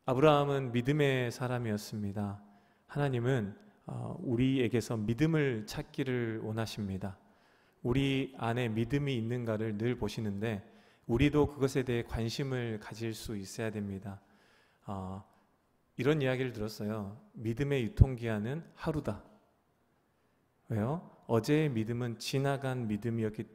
아브라함은 믿음의 사람이었습니다. 하나님은 우리에게서 믿음을 찾기를 원하십니다. 우리 안에 믿음이 있는가를 늘 보시는데 우리도 그것에 대해 관심을 가질 수 있어야 됩니다. 이런 이야기를 들었어요. 믿음의 유통기한은 하루다. 왜요? 어제의 믿음은 지나간 믿음이었고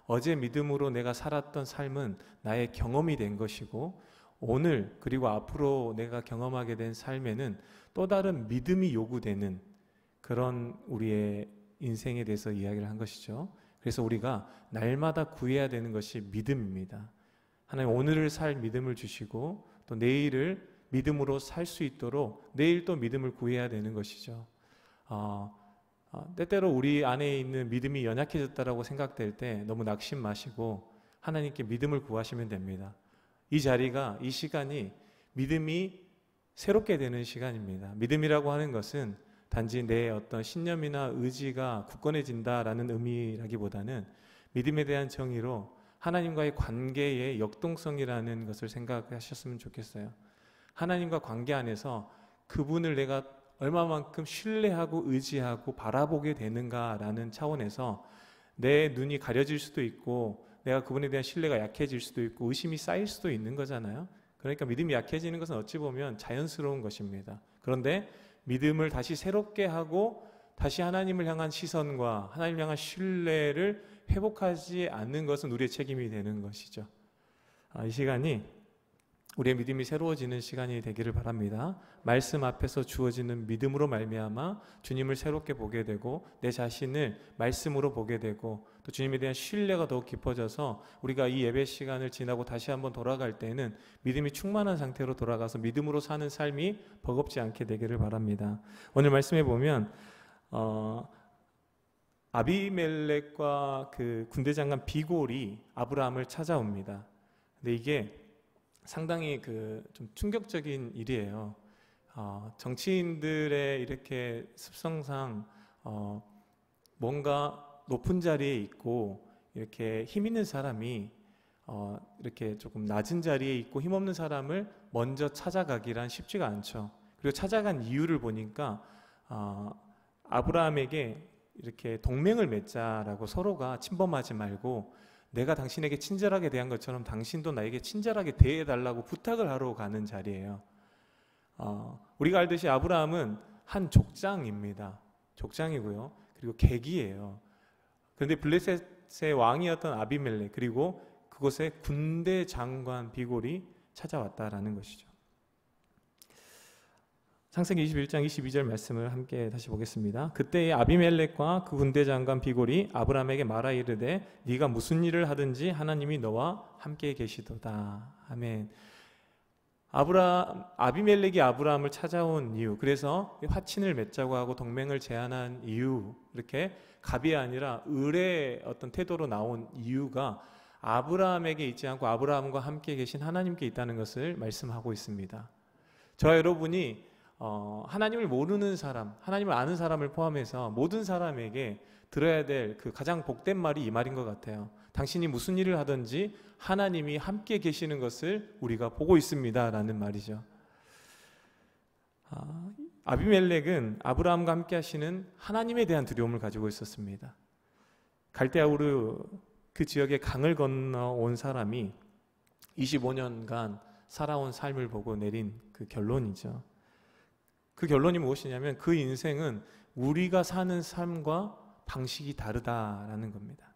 어제 믿음으로 내가 살았던 삶은 나의 경험이 된 것이고 오늘 그리고 앞으로 내가 경험하게 된 삶에는 또 다른 믿음이 요구되는 그런 우리의 인생에 대해서 이야기를 한 것이죠. 그래서 우리가 날마다 구해야 되는 것이 믿음입니다. 하나님 오늘을 살 믿음을 주시고 또 내일을 믿음으로 살 수 있도록 내일 또 믿음을 구해야 되는 것이죠. 때때로 우리 안에 있는 믿음이 연약해졌다라고 생각될 때 너무 낙심 마시고 하나님께 믿음을 구하시면 됩니다. 이 자리가, 이 시간이 믿음이 새롭게 되는 시간입니다. 믿음이라고 하는 것은 단지 내 어떤 신념이나 의지가 굳건해진다라는 의미라기보다는 믿음에 대한 정의로 하나님과의 관계의 역동성이라는 것을 생각하셨으면 좋겠어요. 하나님과 관계 안에서 그분을 내가 얼마만큼 신뢰하고 의지하고 바라보게 되는가라는 차원에서 내 눈이 가려질 수도 있고 내가 그분에 대한 신뢰가 약해질 수도 있고 의심이 쌓일 수도 있는 거잖아요. 그러니까 믿음이 약해지는 것은 어찌 보면 자연스러운 것입니다. 그런데 믿음을 다시 새롭게 하고 다시 하나님을 향한 시선과 하나님을 향한 신뢰를 회복하지 않는 것은 우리의 책임이 되는 것이죠. 이 시간이 우리의 믿음이 새로워지는 시간이 되기를 바랍니다. 말씀 앞에서 주어지는 믿음으로 말미암아 주님을 새롭게 보게 되고 내 자신을 말씀으로 보게 되고 또 주님에 대한 신뢰가 더욱 깊어져서 우리가 이 예배 시간을 지나고 다시 한번 돌아갈 때는 믿음이 충만한 상태로 돌아가서 믿음으로 사는 삶이 버겁지 않게 되기를 바랍니다. 오늘 말씀에 보면 아비멜렉과 그 군대 장관 비골이 아브라함을 찾아옵니다. 근데 이게 상당히 좀 충격적인 일이에요. 정치인들의 이렇게 습성상 뭔가 높은 자리에 있고 이렇게 힘 있는 사람이 이렇게 조금 낮은 자리에 있고 힘없는 사람을 먼저 찾아가기란 쉽지가 않죠. 그리고 찾아간 이유를 보니까 아브라함에게 이렇게 동맹을 맺자라고 서로가 침범하지 말고 내가 당신에게 친절하게 대한 것처럼 당신도 나에게 친절하게 대해달라고 부탁을 하러 가는 자리예요. 우리가 알듯이 아브라함은 한 족장입니다. 족장이고요. 그리고 객이에요. 그런데 블레셋의 왕이었던 아비멜렉 그리고 그곳에 군대 장관 비골이 찾아왔다라는 것이죠. 창세기 21장 22절 말씀을 함께 다시 보겠습니다. 그때의 아비멜렉과 그 군대 장관 비골이 아브라함에게 말하 이르되 네가 무슨 일을 하든지 하나님이 너와 함께 계시도다. 아멘. 아비멜렉이 아브라함을 찾아온 이유, 그래서 화친을 맺자고 하고 동맹을 제안한 이유, 이렇게 갑이 아니라 을의 어떤 태도로 나온 이유가 아브라함에게 있지 않고 아브라함과 함께 계신 하나님께 있다는 것을 말씀하고 있습니다. 저와 여러분이 하나님을 모르는 사람, 하나님을 아는 사람을 포함해서 모든 사람에게 들어야 될 그 가장 복된 말이 이 말인 것 같아요. 당신이 무슨 일을 하든지 하나님이 함께 계시는 것을 우리가 보고 있습니다 라는 말이죠. 아비멜렉은 아브라함과 함께 하시는 하나님에 대한 두려움을 가지고 있었습니다. 갈대아우르 그 지역의 강을 건너온 사람이 25년간 살아온 삶을 보고 내린 그 결론이죠. 그 결론이 무엇이냐면 그 인생은 우리가 사는 삶과 방식이 다르다라는 겁니다.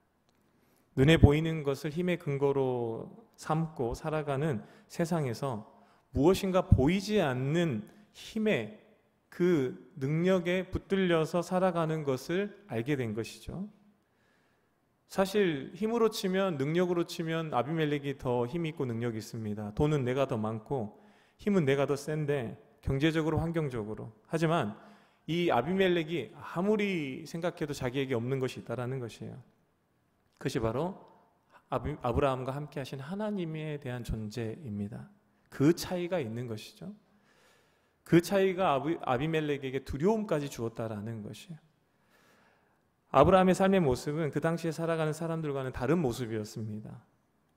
눈에 보이는 것을 힘의 근거로 삼고 살아가는 세상에서 무엇인가 보이지 않는 힘의 그 능력에 붙들려서 살아가는 것을 알게 된 것이죠. 사실 힘으로 치면, 능력으로 치면 아비멜렉이 더 힘이 있고 능력이 있습니다. 돈은 내가 더 많고 힘은 내가 더 센데, 경제적으로, 환경적으로. 하지만 이 아비멜렉이 아무리 생각해도 자기에게 없는 것이 있다라는 것이에요. 그것이 바로 아브라함과 함께 하신 하나님에 대한 존재입니다. 그 차이가 있는 것이죠. 그 차이가 아비멜렉에게 두려움까지 주었다라는 것이에요. 아브라함의 삶의 모습은 그 당시에 살아가는 사람들과는 다른 모습이었습니다.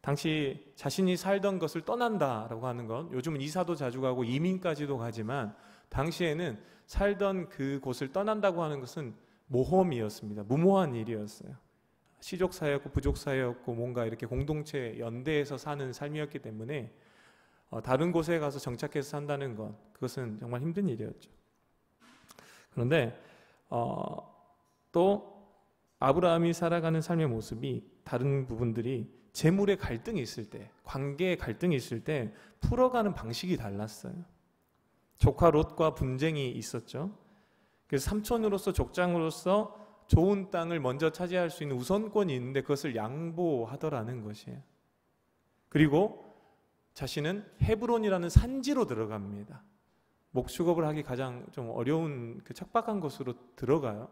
당시 자신이 살던 것을 떠난다라고 하는 건, 요즘은 이사도 자주 가고 이민까지도 가지만 당시에는 살던 그곳을 떠난다고 하는 것은 모험이었습니다. 무모한 일이었어요. 시족사였고 부족사였고 뭔가 이렇게 공동체 연대해서 사는 삶이었기 때문에 다른 곳에 가서 정착해서 산다는 것, 그것은 정말 힘든 일이었죠. 그런데 또 아브라함이 살아가는 삶의 모습이, 다른 부분들이 재물의 갈등이 있을 때, 관계의 갈등이 있을 때 풀어가는 방식이 달랐어요. 조카 롯과 분쟁이 있었죠. 그래서 삼촌으로서, 족장으로서 좋은 땅을 먼저 차지할 수 있는 우선권이 있는데 그것을 양보하더라는 것이에요. 그리고 자신은 헤브론이라는 산지로 들어갑니다. 목축업을 하기 가장 좀 어려운 그 척박한 곳으로 들어가요.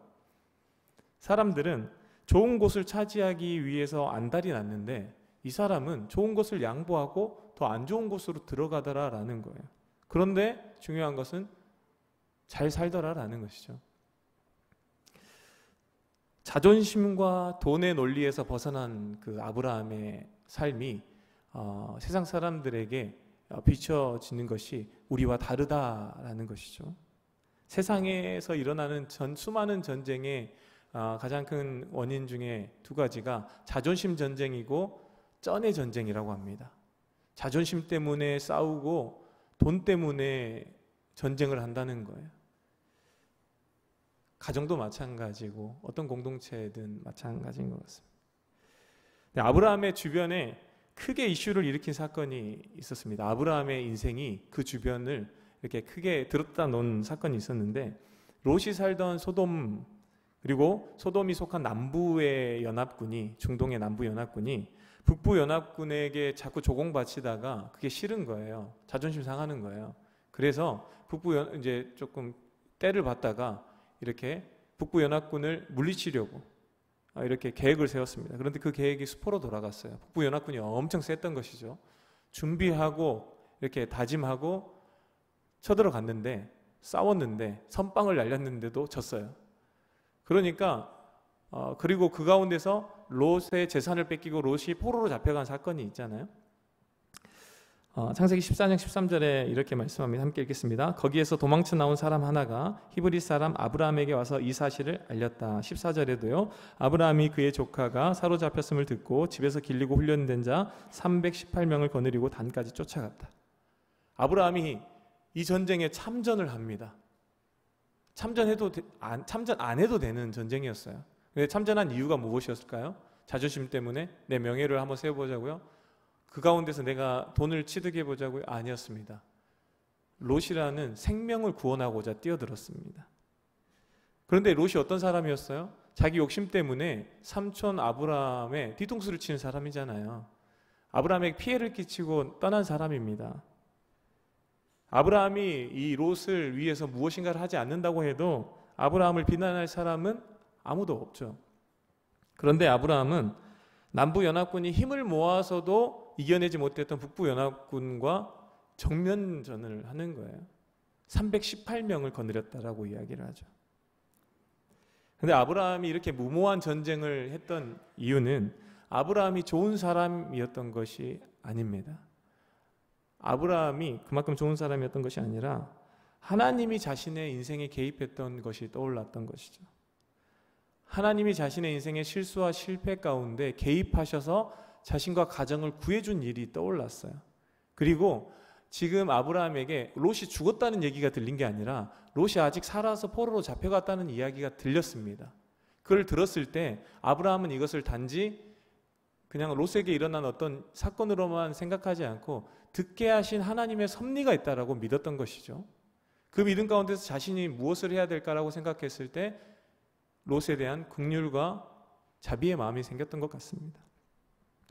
사람들은 좋은 곳을 차지하기 위해서 안달이 났는데 이 사람은 좋은 곳을 양보하고 더 안 좋은 곳으로 들어가더라라는 거예요. 그런데 중요한 것은 잘 살더라라는 것이죠. 자존심과 돈의 논리에서 벗어난 그 아브라함의 삶이 세상 사람들에게 비춰지는 것이 우리와 다르다라는 것이죠. 세상에서 일어나는 수많은 전쟁의 가장 큰 원인 중에 두 가지가 자존심 전쟁이고 쩐의 전쟁이라고 합니다. 자존심 때문에 싸우고 돈 때문에 전쟁을 한다는 거예요. 가정도 마찬가지고 어떤 공동체든 마찬가지인 것 같습니다. 아브라함의 주변에 크게 이슈를 일으킨 사건이 있었습니다. 아브라함의 인생이 그 주변을 이렇게 크게 들었다 놓은 사건이 있었는데, 롯이 살던 소돔, 그리고 소돔이 속한 남부의 연합군이, 중동의 남부 연합군이 북부 연합군에게 자꾸 조공바치다가 그게 싫은 거예요. 자존심 상하는 거예요. 그래서 이제 조금 때를 받다가 이렇게 북부 연합군을 물리치려고 이렇게 계획을 세웠습니다. 그런데 그 계획이 수포로 돌아갔어요. 북부 연합군이 엄청 셌던 것이죠. 준비하고 이렇게 다짐하고 쳐들어갔는데, 싸웠는데, 선빵을 날렸는데도 졌어요. 그러니까 그리고 그 가운데서 롯의 재산을 뺏기고 롯이 포로로 잡혀간 사건이 있잖아요. 창세기 14장 13절에 이렇게 말씀합니다. 함께 읽겠습니다. 거기에서 도망쳐 나온 사람 하나가 히브리 사람 아브라함에게 와서 이 사실을 알렸다. 14절에도요. 아브라함이 그의 조카가 사로잡혔음을 듣고 집에서 길리고 훈련된 자 318명을 거느리고 단까지 쫓아갔다. 아브라함이 이 전쟁에 참전을 합니다. 참전 안 해도 되는 전쟁이었어요. 근데 참전한 이유가 무엇이었을까요? 자존심 때문에 내 명예를 한번 세워보자고요? 그 가운데서 내가 돈을 취득해 보자고요? 아니었습니다. 롯이라는 생명을 구원하고자 뛰어들었습니다. 그런데 롯이 어떤 사람이었어요? 자기 욕심 때문에 삼촌 아브라함의 뒤통수를 치는 사람이잖아요. 아브라함에게 피해를 끼치고 떠난 사람입니다. 아브라함이 이 롯을 위해서 무엇인가를 하지 않는다고 해도 아브라함을 비난할 사람은 아무도 없죠. 그런데 아브라함은 남부 연합군이 힘을 모아서도 이겨내지 못했던 북부 연합군과 정면전을 하는 거예요. 318명을 거느렸다라고 이야기를 하죠. 그런데 아브라함이 이렇게 무모한 전쟁을 했던 이유는 아브라함이 좋은 사람이었던 것이 아닙니다. 아브라함이 그만큼 좋은 사람이었던 것이 아니라 하나님이 자신의 인생에 개입했던 것이 떠올랐던 것이죠. 하나님이 자신의 인생의 실수와 실패 가운데 개입하셔서 자신과 가정을 구해준 일이 떠올랐어요. 그리고 지금 아브라함에게 롯이 죽었다는 얘기가 들린 게 아니라 롯이 아직 살아서 포로로 잡혀갔다는 이야기가 들렸습니다. 그걸 들었을 때 아브라함은 이것을 단지 그냥 롯에게 일어난 어떤 사건으로만 생각하지 않고 듣게 하신 하나님의 섭리가 있다라고 믿었던 것이죠. 그 믿음 가운데서 자신이 무엇을 해야 될까라고 생각했을 때 롯에 대한 긍휼과 자비의 마음이 생겼던 것 같습니다.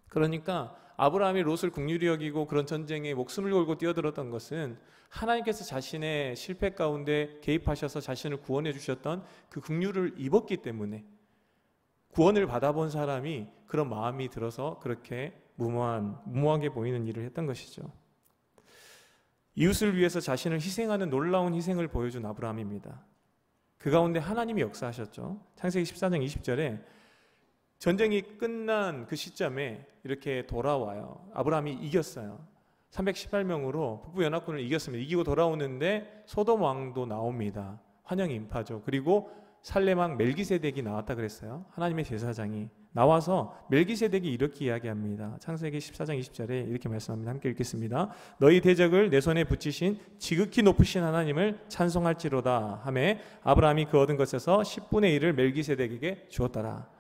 그러니까 아브라함이 롯을 긍휼히 여기고 그런 전쟁에 목숨을 걸고 뛰어들었던 것은 하나님께서 자신의 실패 가운데 개입하셔서 자신을 구원해 주셨던 그 긍휼을 입었기 때문에, 구원을 받아본 사람이 그런 마음이 들어서 그렇게 무모하게 보이는 일을 했던 것이죠. 이웃을 위해서 자신을 희생하는 놀라운 희생을 보여준 아브라함입니다. 그 가운데 하나님이 역사하셨죠. 창세기 14장 20절에 전쟁이 끝난 그 시점에 이렇게 돌아와요. 아브라함이 이겼어요. 318명으로 북부 연합군을 이겼습니다. 이기고 돌아오는데 소돔 왕도 나옵니다. 환영 인파죠. 그리고 살레망 멜기세덱이 나왔다 그랬어요. 하나님의 제사장이 나와서 멜기세덱이 이렇게 이야기합니다. 창세기 14장 20절에 이렇게 말씀합니다. 함께 읽겠습니다. 너희 대적을 내 손에 붙이신 지극히 높으신 하나님을 찬송할지로다 하매 아브라함이 그 얻은 것에서 10분의 1을 멜기세덱에게 주었더라.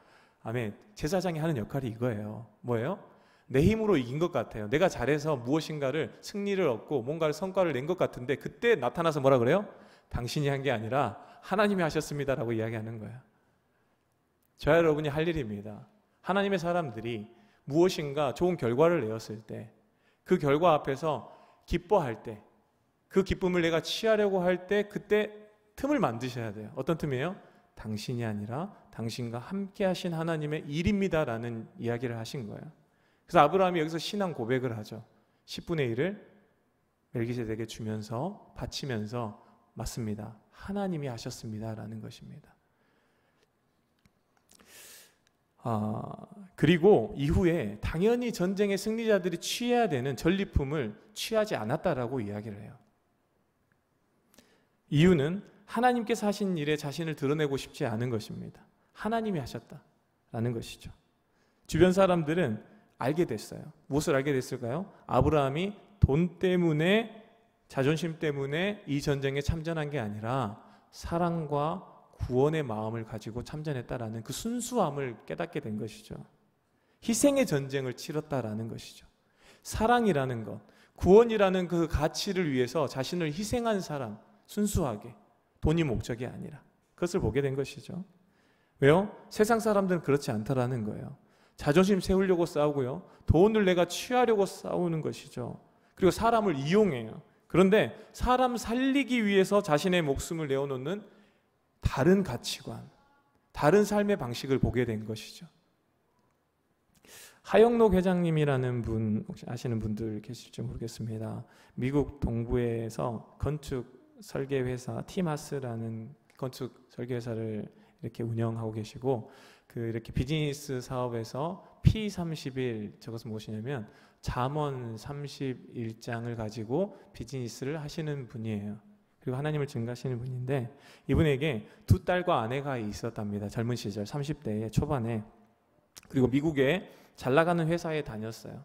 아멘. 제사장이 하는 역할이 이거예요. 뭐예요? 내 힘으로 이긴 것 같아요. 내가 잘해서 무엇인가를 승리를 얻고 뭔가를 성과를 낸 것 같은데 그때 나타나서 뭐라 그래요? 당신이 한 게 아니라 하나님이 하셨습니다라고 이야기하는 거예요. 저와 여러분이 할 일입니다. 하나님의 사람들이 무엇인가 좋은 결과를 내었을 때 그 결과 앞에서 기뻐할 때 그 기쁨을 내가 취하려고 할 때 그때 틈을 만드셔야 돼요. 어떤 틈이에요? 당신이 아니라 당신과 함께 하신 하나님의 일입니다라는 이야기를 하신 거예요. 그래서 아브라함이 여기서 신앙 고백을 하죠. 10분의 1을 멜기세덱에게 주면서 바치면서 맞습니다. 하나님이 하셨습니다라는 것입니다. 그리고 이후에 당연히 전쟁의 승리자들이 취해야 되는 전리품을 취하지 않았다라고 이야기를 해요. 이유는 하나님께서 하신 일에 자신을 드러내고 싶지 않은 것입니다. 하나님이 하셨다라는 것이죠. 주변 사람들은 알게 됐어요. 무엇을 알게 됐을까요? 아브라함이 돈 때문에 자존심 때문에 이 전쟁에 참전한 게 아니라 사랑과 구원의 마음을 가지고 참전했다라는 그 순수함을 깨닫게 된 것이죠. 희생의 전쟁을 치렀다라는 것이죠. 사랑이라는 것, 구원이라는 그 가치를 위해서 자신을 희생한 사람, 순수하게 돈이 목적이 아니라 그것을 보게 된 것이죠. 왜요? 세상 사람들은 그렇지 않다라는 거예요. 자존심 세우려고 싸우고요. 돈을 내가 취하려고 싸우는 것이죠. 그리고 사람을 이용해요. 그런데 사람 살리기 위해서 자신의 목숨을 내어놓는 다른 가치관, 다른 삶의 방식을 보게 된 것이죠. 하영록 회장님이라는 분 혹시 아시는 분들 계실지 모르겠습니다. 미국 동부에서 건축 설계 회사 티마스라는 건축 설계 회사를 이렇게 운영하고 계시고 이렇게 비즈니스 사업에서 P31 저것은 무엇이냐면 잠언 31장을 가지고 비즈니스를 하시는 분이에요. 그리고 하나님을 증거하시는 분인데 이분에게 2딸과 아내가 있었답니다. 젊은 시절 30대 초반에. 그리고 미국에 잘 나가는 회사에 다녔어요.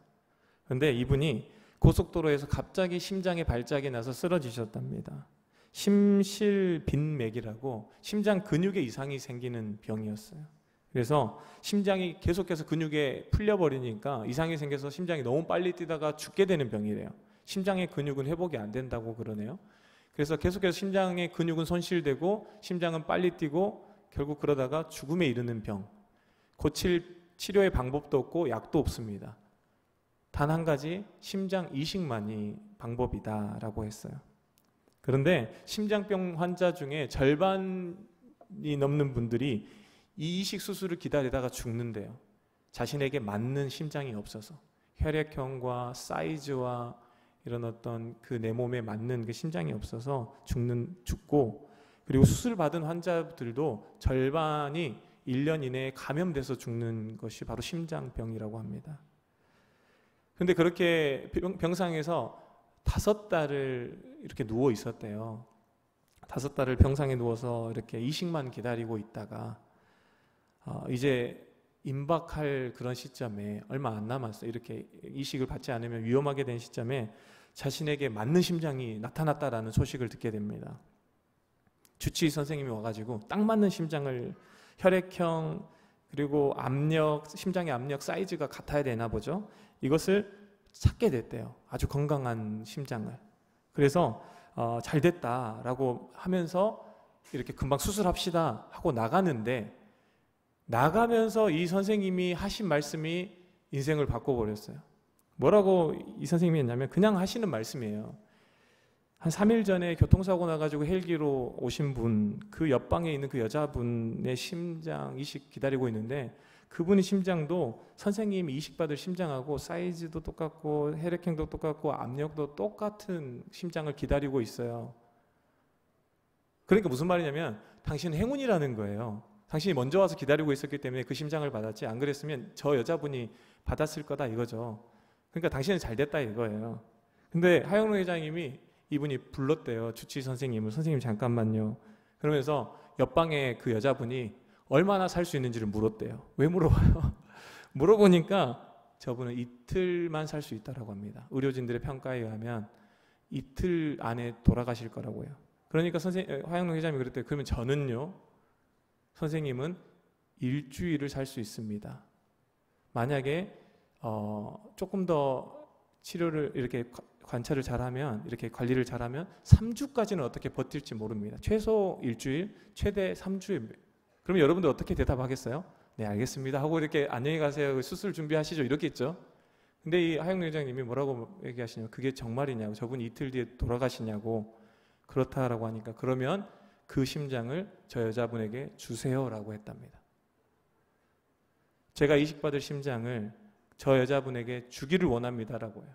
그런데 이분이 고속도로에서 갑자기 심장에 발작이 나서 쓰러지셨답니다. 심실빈맥이라고 심장 근육에 이상이 생기는 병이었어요. 그래서 심장이 계속해서 근육에 풀려버리니까 이상이 생겨서 심장이 너무 빨리 뛰다가 죽게 되는 병이래요. 심장의 근육은 회복이 안 된다고 그러네요. 그래서 계속해서 심장의 근육은 손실되고 심장은 빨리 뛰고 결국 그러다가 죽음에 이르는 병. 고칠 치료의 방법도 없고 약도 없습니다. 단 한 가지 심장 이식만이 방법이다라고 했어요. 그런데 심장병 환자 중에 절반이 넘는 분들이 이 이식 수술을 기다리다가 죽는데요. 자신에게 맞는 심장이 없어서 혈액형과 사이즈와 이런 어떤 그 내 몸에 맞는 그 심장이 없어서 죽고 그리고 수술 받은 환자들도 절반이 1년 이내에 감염돼서 죽는 것이 바로 심장병이라고 합니다. 그런데 그렇게 병상에서 5달을 이렇게 누워 있었대요. 5달을 병상에 누워서 이렇게 이식만 기다리고 있다가 이제 임박할 그런 시점에 얼마 안 남았어요. 이렇게 이식을 받지 않으면 위험하게 된 시점에 자신에게 맞는 심장이 나타났다라는 소식을 듣게 됩니다. 주치의 선생님이 와가지고 딱 맞는 심장을 혈액형 그리고 압력, 심장의 압력 사이즈가 같아야 되나 보죠. 이것을 찾게 됐대요. 아주 건강한 심장을. 그래서 잘 됐다라고 하면서 이렇게 금방 수술합시다 하고 나가면서 이 선생님이 하신 말씀이 인생을 바꿔버렸어요. 뭐라고 이 선생님이 했냐면 그냥 하시는 말씀이에요. 한 3일 전에 교통사고 나가지고 헬기로 오신 분, 그 옆방에 있는 그 여자분의 심장 이식 기다리고 있는데 그분의 심장도 선생님이 이식받을 심장하고 사이즈도 똑같고 혈액형도 똑같고 압력도 똑같은 심장을 기다리고 있어요. 그러니까 무슨 말이냐면 당신은 행운이라는 거예요. 당신이 먼저 와서 기다리고 있었기 때문에 그 심장을 받았지, 안 그랬으면 저 여자분이 받았을 거다 이거죠. 그러니까 당신은 잘 됐다 이거예요. 근데 하영록 회장님이 이분이 불렀대요. 주치의 선생님을. 선생님 잠깐만요. 그러면서 옆방에 그 여자분이 얼마나 살 수 있는지를 물었대요. 왜 물어봐요? 물어보니까 저분은 이틀만 살 수 있다라고 합니다. 의료진들의 평가에 의하면 이틀 안에 돌아가실 거라고요. 그러니까 하영록 회장님이 그랬대요. 그러면 저는요? 선생님은 일주일을 살 수 있습니다. 만약에 조금 더 치료를 이렇게 관찰을 잘하면, 이렇게 관리를 잘하면 3주까지는 어떻게 버틸지 모릅니다. 최소 일주일, 최대 3주일. 그럼 여러분들 어떻게 대답하겠어요? 네, 알겠습니다 하고 이렇게 안녕히 가세요, 수술 준비하시죠, 이렇겠죠. 근데 이 하영록 회장님이 뭐라고 얘기하시냐면, 그게 정말이냐고, 저분이 이틀 뒤에 돌아가시냐고. 그렇다라고 하니까, 그러면 그 심장을 저 여자분에게 주세요라고 했답니다. 제가 이식받을 심장을 저 여자분에게 주기를 원합니다라고 해요.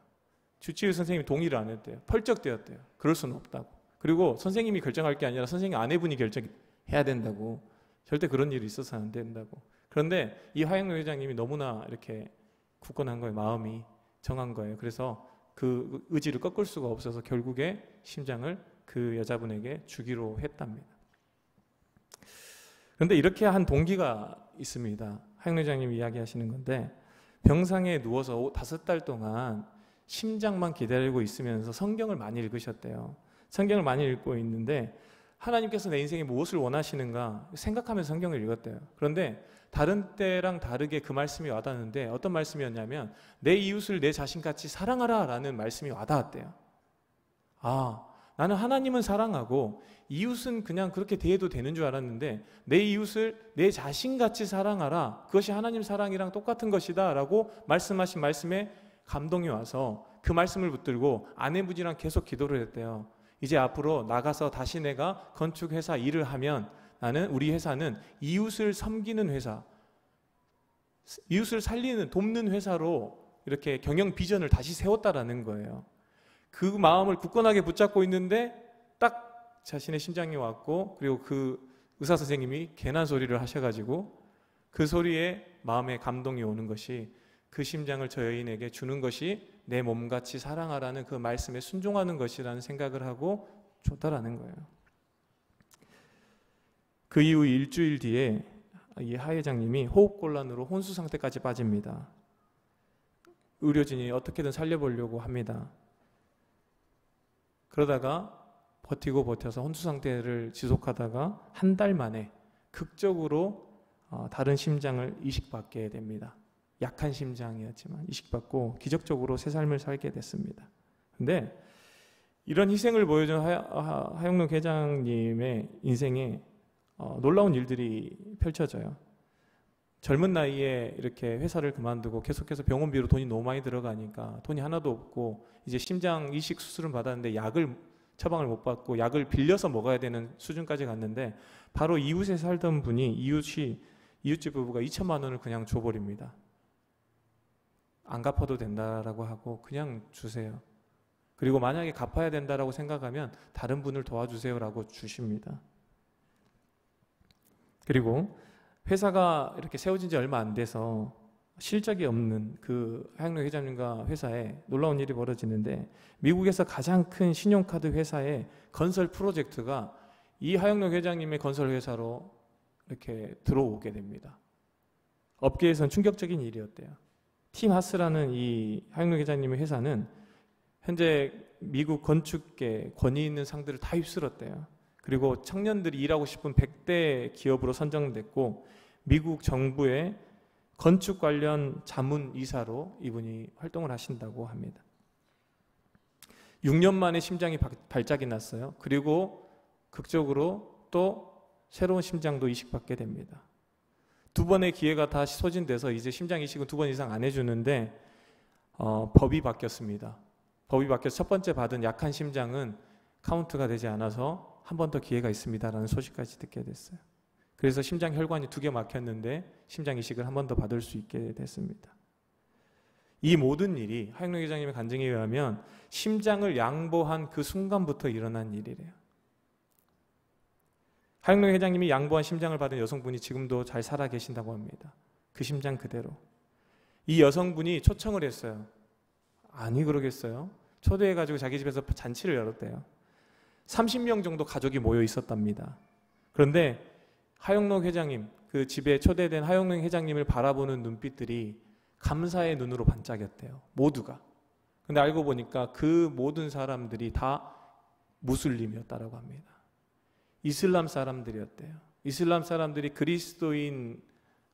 주치의 선생님이 동의를 안 했대요. 펄쩍대었대요. 그럴 수는 없다고. 그리고 선생님이 결정할 게 아니라 선생님 아내분이 결정해야 된다고. 절대 그런 일이 있어서는 안 된다고. 그런데 이 하영록 회장님이 너무나 이렇게 굳건한 거예요. 마음이 정한 거예요. 그래서 그 의지를 꺾을 수가 없어서 결국에 심장을 그 여자분에게 주기로 했답니다. 그런데 이렇게 한 동기가 있습니다. 하영록 회장님이 이야기하시는 건데, 병상에 누워서 5달 동안 심장만 기다리고 있으면서 성경을 많이 읽으셨대요. 성경을 많이 읽고 있는데 하나님께서 내 인생에 무엇을 원하시는가 생각하면서 성경을 읽었대요. 그런데 다른 때랑 다르게 그 말씀이 와닿는데, 어떤 말씀이었냐면 내 이웃을 내 자신같이 사랑하라 라는 말씀이 와닿았대요. 아, 나는 하나님은 사랑하고 이웃은 그냥 그렇게 대해도 되는 줄 알았는데, 내 이웃을 내 자신같이 사랑하라, 그것이 하나님 사랑이랑 똑같은 것이다 라고 말씀하신 말씀에 감동이 와서 그 말씀을 붙들고 아내분이랑 계속 기도를 했대요. 이제 앞으로 나가서 다시 내가 건축회사 일을 하면 우리 회사는 이웃을 섬기는 회사, 이웃을 살리는, 돕는 회사로 이렇게 경영 비전을 다시 세웠다라는 거예요. 그 마음을 굳건하게 붙잡고 있는데 딱 자신의 심장이 왔고, 그리고 그 의사 선생님이 괜한 소리를 하셔가지고 그 소리에 마음에 감동이 오는 것이, 그 심장을 저 여인에게 주는 것이 내 몸같이 사랑하라는 그 말씀에 순종하는 것이라는 생각을 하고 줬다라는 거예요. 그 이후 일주일 뒤에 이 하 회장님이 호흡곤란으로 혼수 상태까지 빠집니다. 의료진이 어떻게든 살려보려고 합니다. 그러다가 버티고 버텨서 혼수 상태를 지속하다가 한 달 만에 극적으로 다른 심장을 이식받게 됩니다. 약한 심장이었지만 이식받고 기적적으로 새 삶을 살게 됐습니다. 근데 이런 희생을 보여준 하영록 회장님의 인생에 놀라운 일들이 펼쳐져요. 젊은 나이에 이렇게 회사를 그만두고 계속해서 병원비로 돈이 너무 많이 들어가니까 돈이 하나도 없고, 이제 심장 이식 수술은 받았는데 약을 처방을 못 받고 약을 빌려서 먹어야 되는 수준까지 갔는데, 바로 이웃에 살던 분이 이웃집 부부가 2천만 원을 그냥 줘버립니다. 안 갚아도 된다라고 하고 그냥 주세요. 그리고 만약에 갚아야 된다라고 생각하면 다른 분을 도와주세요라고 주십니다. 그리고 회사가 이렇게 세워진 지 얼마 안 돼서 실적이 없는 그 하영록 회장님과 회사에 놀라운 일이 벌어지는데, 미국에서 가장 큰 신용카드 회사의 건설 프로젝트가 이 하영록 회장님의 건설 회사로 이렇게 들어오게 됩니다. 업계에선 충격적인 일이었대요. 팀 하스라는 이 하영록 회장님의 회사는 현재 미국 건축계 권위 있는 상들을 다 휩쓸었대요. 그리고 청년들이 일하고 싶은 100대 기업으로 선정됐고, 미국 정부의 건축 관련 자문이사로 이분이 활동을 하신다고 합니다. 6년 만에 심장이 발작이 났어요. 그리고 극적으로 또 새로운 심장도 이식받게 됩니다. 2번의 기회가 다시 소진돼서 이제 심장 이식은 2번 이상 안 해주는데 법이 바뀌었습니다. 법이 바뀌어서 첫 번째 받은 약한 심장은 카운트가 되지 않아서 한 번 더 기회가 있습니다라는 소식까지 듣게 됐어요. 그래서 심장 혈관이 2개 막혔는데 심장 이식을 한 번 더 받을 수 있게 됐습니다. 이 모든 일이 하영록 회장님의 간증에 의하면 심장을 양보한 그 순간부터 일어난 일이래요. 하영록 회장님이 양보한 심장을 받은 여성분이 지금도 잘 살아 계신다고 합니다. 그 심장 그대로. 이 여성분이 초청을 했어요. 아니 그러겠어요? 초대해가지고 자기 집에서 잔치를 열었대요. 30명 정도 가족이 모여 있었답니다. 그런데 하영록 회장님, 그 집에 초대된 하영록 회장님을 바라보는 눈빛들이 감사의 눈으로 반짝였대요. 모두가. 근데 알고 보니까 그 모든 사람들이 다 무슬림이었다라고 합니다. 이슬람 사람들이었대요. 이슬람 사람들이 그리스도인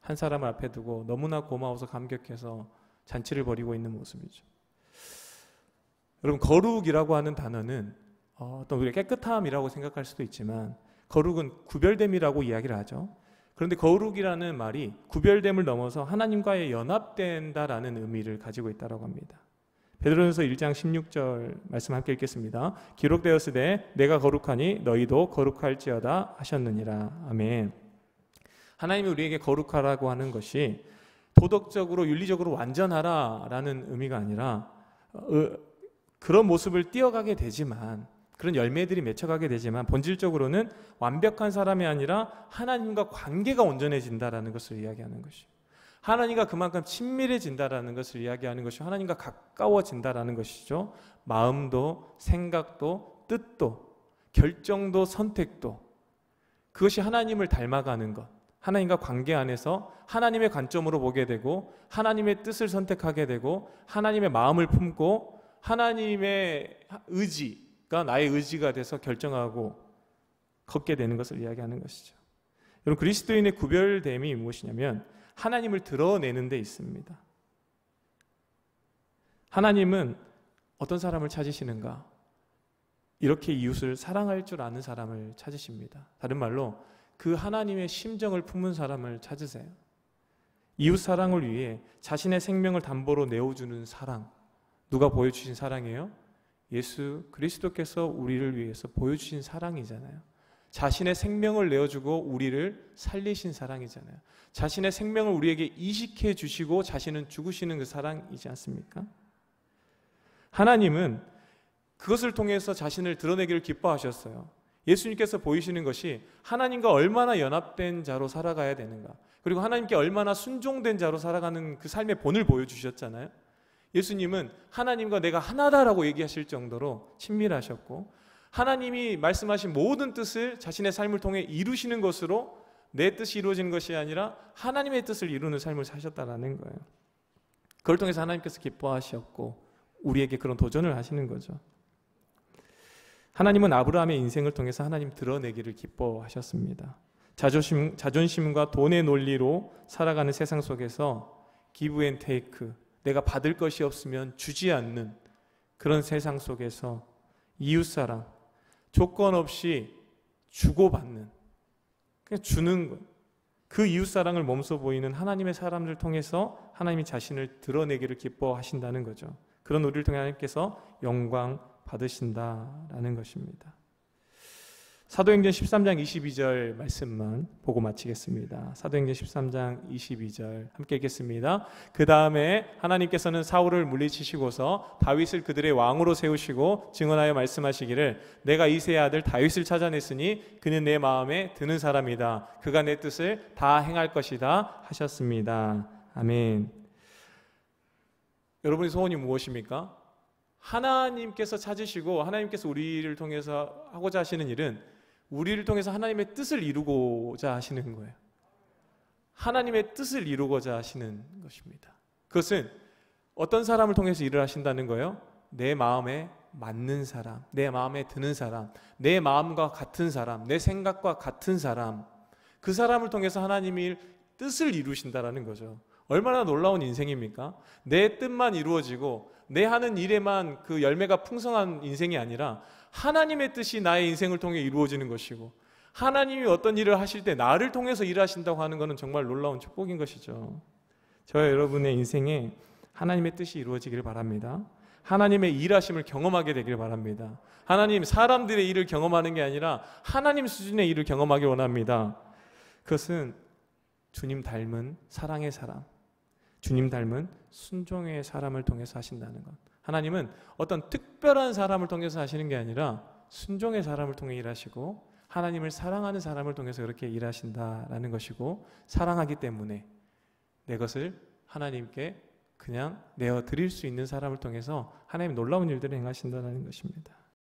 한 사람을 앞에 두고 너무나 고마워서 감격해서 잔치를 벌이고 있는 모습이죠. 여러분, 거룩이라고 하는 단어는 어떤 우리가 깨끗함이라고 생각할 수도 있지만 거룩은 구별됨이라고 이야기를 하죠. 그런데 거룩이라는 말이 구별됨을 넘어서 하나님과의 연합된다라는 의미를 가지고 있다고 합니다. 베드로전서 1장 16절 말씀 함께 읽겠습니다. 기록되었으되 내가 거룩하니 너희도 거룩할지어다 하셨느니라. 아멘. 하나님이 우리에게 거룩하라고 하는 것이 도덕적으로 윤리적으로 완전하라라는 의미가 아니라 그런 모습을 띄어가게 되지만, 그런 열매들이 맺혀가게 되지만 본질적으로는 완벽한 사람이 아니라 하나님과 관계가 온전해진다라는 것을 이야기하는 것이죠. 하나님과 그만큼 친밀해진다라는 것을 이야기하는 것이 하나님과 가까워진다라는 것이죠. 마음도 생각도 뜻도 결정도 선택도, 그것이 하나님을 닮아가는 것, 하나님과 관계 안에서 하나님의 관점으로 보게 되고 하나님의 뜻을 선택하게 되고 하나님의 마음을 품고 하나님의 의지가 나의 의지가 돼서 결정하고 걷게 되는 것을 이야기하는 것이죠. 여러분, 그리스도인의 구별됨이 무엇이냐면 하나님을 드러내는 데 있습니다. 하나님은 어떤 사람을 찾으시는가? 이렇게 이웃을 사랑할 줄 아는 사람을 찾으십니다. 다른 말로 그 하나님의 심정을 품은 사람을 찾으세요. 이웃 사랑을 위해 자신의 생명을 담보로 내어주는 사랑, 누가 보여주신 사랑이에요? 예수 그리스도께서 우리를 위해서 보여주신 사랑이잖아요. 자신의 생명을 내어주고 우리를 살리신 사랑이잖아요. 자신의 생명을 우리에게 이식해 주시고 자신은 죽으시는 그 사랑이지 않습니까? 하나님은 그것을 통해서 자신을 드러내기를 기뻐하셨어요. 예수님께서 보이시는 것이 하나님과 얼마나 연합된 자로 살아가야 되는가, 그리고 하나님께 얼마나 순종된 자로 살아가는 그 삶의 본을 보여주셨잖아요. 예수님은 하나님과 내가 하나다라고 얘기하실 정도로 친밀하셨고, 하나님이 말씀하신 모든 뜻을 자신의 삶을 통해 이루시는 것으로 내 뜻이 이루어지는 것이 아니라 하나님의 뜻을 이루는 삶을 사셨다라는 거예요. 그걸 통해서 하나님께서 기뻐하셨고 우리에게 그런 도전을 하시는 거죠. 하나님은 아브라함의 인생을 통해서 하나님 드러내기를 기뻐하셨습니다. 자존심과 돈의 논리로 살아가는 세상 속에서 give and take, 내가 받을 것이 없으면 주지 않는 그런 세상 속에서 이웃사랑, 조건 없이 주고받는, 그냥 주는 것, 그 이웃사랑을 몸소 보이는 하나님의 사람들 통해서 하나님이 자신을 드러내기를 기뻐하신다는 거죠. 그런 우리를 통해 하나님께서 영광 받으신다라는 것입니다. 사도행전 13장 22절 말씀만 보고 마치겠습니다. 사도행전 13장 22절 함께 읽겠습니다. 그 다음에 하나님께서는 사울을 물리치시고서 다윗을 그들의 왕으로 세우시고 증언하여 말씀하시기를 내가 이새의 아들 다윗을 찾아냈으니 그는 내 마음에 드는 사람이다. 그가 내 뜻을 다 행할 것이다 하셨습니다. 아멘. 여러분의 소원이 무엇입니까? 하나님께서 찾으시고 하나님께서 우리를 통해서 하고자 하시는 일은 우리를 통해서 하나님의 뜻을 이루고자 하시는 거예요. 하나님의 뜻을 이루고자 하시는 것입니다. 그것은 어떤 사람을 통해서 일을 하신다는 거예요? 내 마음에 맞는 사람, 내 마음에 드는 사람, 내 마음과 같은 사람, 내 생각과 같은 사람, 그 사람을 통해서 하나님이 뜻을 이루신다라는 거죠. 얼마나 놀라운 인생입니까? 내 뜻만 이루어지고 내 하는 일에만 그 열매가 풍성한 인생이 아니라 하나님의 뜻이 나의 인생을 통해 이루어지는 것이고, 하나님이 어떤 일을 하실 때 나를 통해서 일하신다고 하는 것은 정말 놀라운 축복인 것이죠. 저와 여러분의 인생에 하나님의 뜻이 이루어지기를 바랍니다. 하나님의 일하심을 경험하게 되길 바랍니다. 하나님, 사람들의 일을 경험하는 게 아니라 하나님 수준의 일을 경험하길 원합니다. 그것은 주님 닮은 사랑의 사람, 주님 닮은 순종의 사람을 통해서 하신다는 것. 하나님은 어떤 특별한 사람을 통해서 하시는 게 아니라 순종의 사람을 통해 일하시고 하나님을 사랑하는 사람을 통해서 그렇게 일하신다라는 것이고, 사랑하기 때문에 내 것을 하나님께 그냥 내어 드릴 수 있는 사람을 통해서 하나님 놀라운 일들을 행하신다는 것입니다.